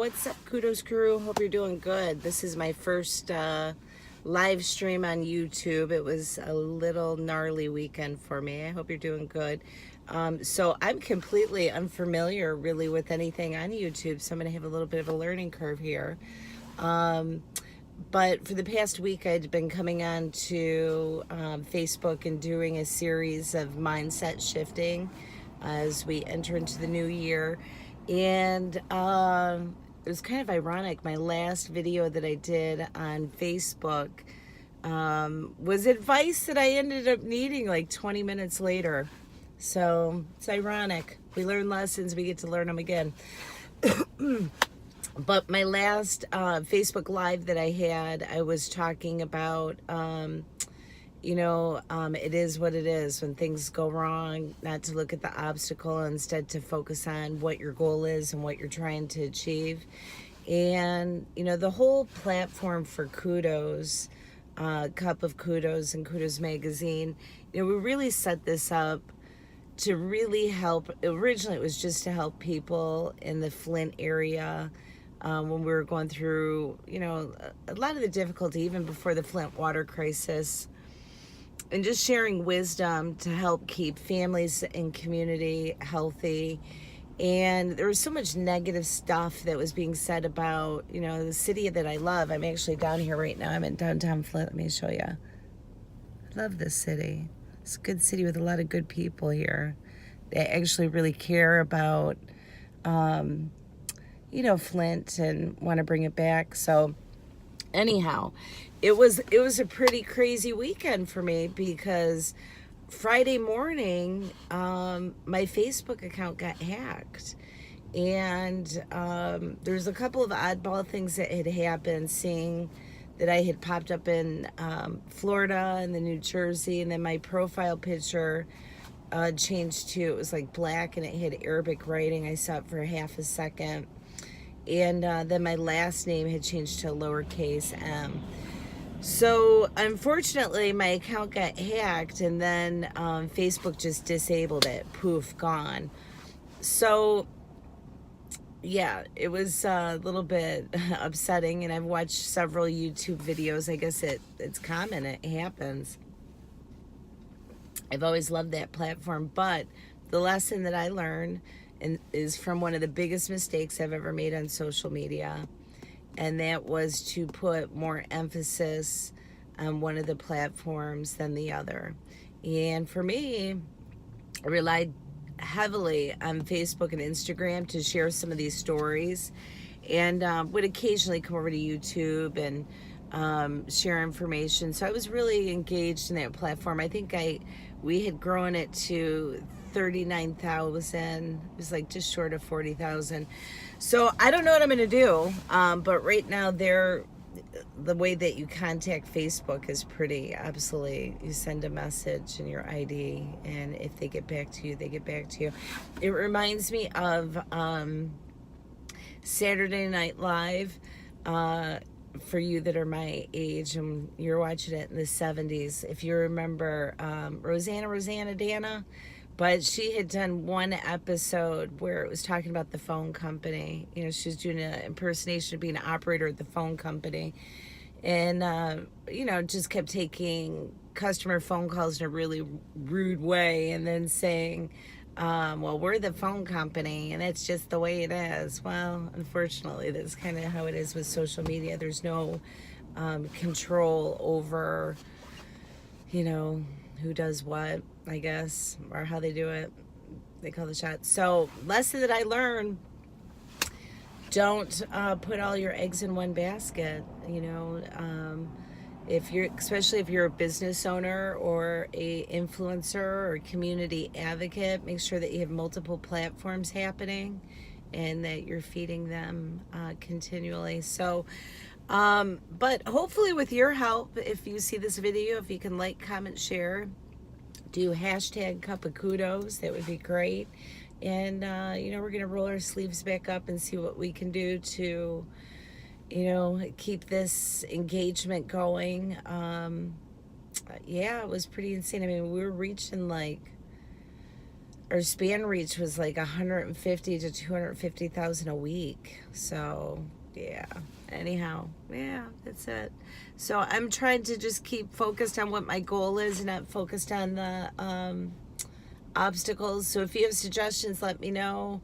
what's up, Kudos Crew? Hope you're doing good. This is my first live stream on YouTube. It was a little gnarly weekend for me. I hope you're doing good. So I'm completely unfamiliar really with anything on YouTube, so I'm going to have a little bit of a learning curve here. But for the past week, I'd been coming on to Facebook and doing a series of mindset shifting as we enter into the new year. And it was kind of ironic. My last video that I did on Facebook was advice that I ended up needing like 20 minutes later. So it's ironic. We learn lessons, we get to learn them again. But my last Facebook Live that I had, I was talking about, it is what it is when things go wrong, not to look at the obstacle, instead to focus on what your goal is and what you're trying to achieve. And, the whole platform for Kudos, Cup of Kudos and Kudos Magazine, we really set this up to really help. Originally, it was just to help people in the Flint area. When we were going through, a lot of the difficulty, even before the Flint water crisis, and just sharing wisdom to help keep families and community healthy. And there was so much negative stuff that was being said about, the city that I love. I'm actually down here right now. I'm in downtown Flint. Let me show you. I love this city. It's a good city with a lot of good people here. They actually really care about Flint and want to bring it back. So anyhow, it was a pretty crazy weekend for me because Friday morning, my Facebook account got hacked. And there's a couple of oddball things that had happened, seeing that I had popped up in Florida and then New Jersey, and then my profile picture changed to, it was like black and it had Arabic writing. I saw it for half a second. And then my last name had changed to lowercase m. So unfortunately, my account got hacked, and then Facebook just disabled it. Poof, gone. So yeah, it was a little bit upsetting, and I've watched several YouTube videos. I guess it's common, it happens. I've always loved that platform, but the lesson that I learned is from one of the biggest mistakes I've ever made on social media, and that was to put more emphasis on one of the platforms than the other. And for me, I relied heavily on Facebook and Instagram to share some of these stories, and would occasionally come over to YouTube and share information. So I was really engaged in that platform. I think we had grown it to 39,000. It was like just short of 40,000. So I don't know what I'm going to do. But right now, the way that you contact Facebook is pretty absolutely. You send a message and your ID, and if they get back to you, they get back to you. It reminds me of Saturday Night Live. For you that are my age and you're watching it in the 70s, if you remember Rosanna Dana, but she had done one episode where it was talking about the phone company. She was doing an impersonation of being an operator at the phone company, and just kept taking customer phone calls in a really rude way, and then saying, well, we're the phone company and it's just the way it is. Well, unfortunately, that's kind of how it is with social media. There's no control over, who does what, I guess, or how they do it. They call the shots. So, lesson that I learned, don't put all your eggs in one basket. Especially if you're a business owner or a influencer or community advocate, make sure that you have multiple platforms happening and that you're feeding them continually. So, but hopefully with your help, if you see this video, if you can like, comment, share, do hashtag Cup of Kudos, that would be great. And, we're going to roll our sleeves back up and see what we can do to keep this engagement going. Yeah, it was pretty insane. I mean, we were reaching like our span reach was like 150 to 250,000 a week. So yeah. Anyhow, yeah, that's it. So I'm trying to just keep focused on what my goal is, and not focused on the obstacles. So if you have suggestions, let me know.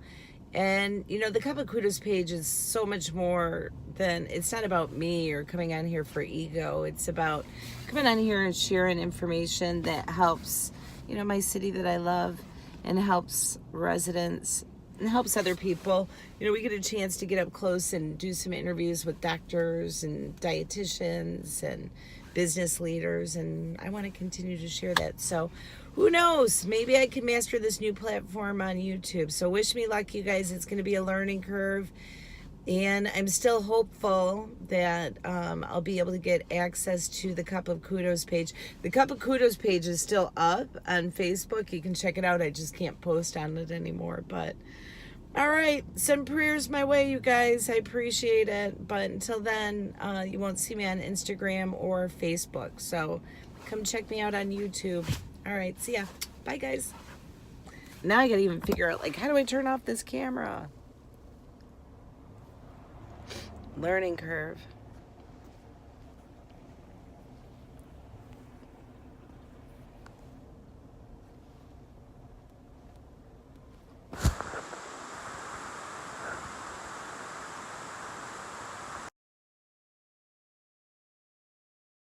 And the Cup of Kudos page is so much more than, it's not about me or coming on here for ego. It's about coming on here and sharing information that helps, my city that I love, and helps residents and helps other people. We get a chance to get up close and do some interviews with doctors and dietitians and business leaders, and I want to continue to share that. So who knows, maybe I can master this new platform on YouTube. So wish me luck, you guys. It's going to be a learning curve, and I'm still hopeful that I'll be able to get access to the Cup of Kudos page. The Cup of Kudos page is still up on Facebook. You can check it out. I just can't post on it anymore. But all right, send prayers my way, you guys. I appreciate it. But until then, you won't see me on Instagram or Facebook. So come check me out on YouTube. All right, see ya. Bye, guys. Now I gotta even figure out, how do I turn off this camera? Learning curve.